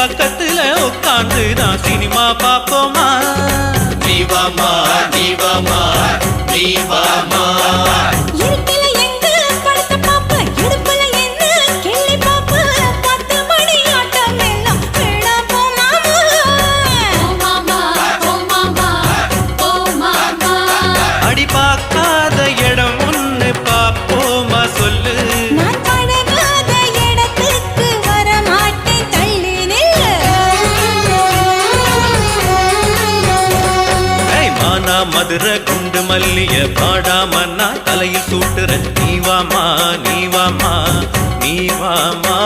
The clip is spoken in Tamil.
பக்கத்துல உட்கார்ந்து நான் சினிமா பாப்போமா நீவாமா நீவாமா நீவாமா பார்க்காத இடம் ஒண்ணு பாப்போமா சொல்லு மானா மதுரை குண்டு மல்லிய பாடாம நான் தலையில் சூட்டுற நீவாமா நீவாமா நீவாமா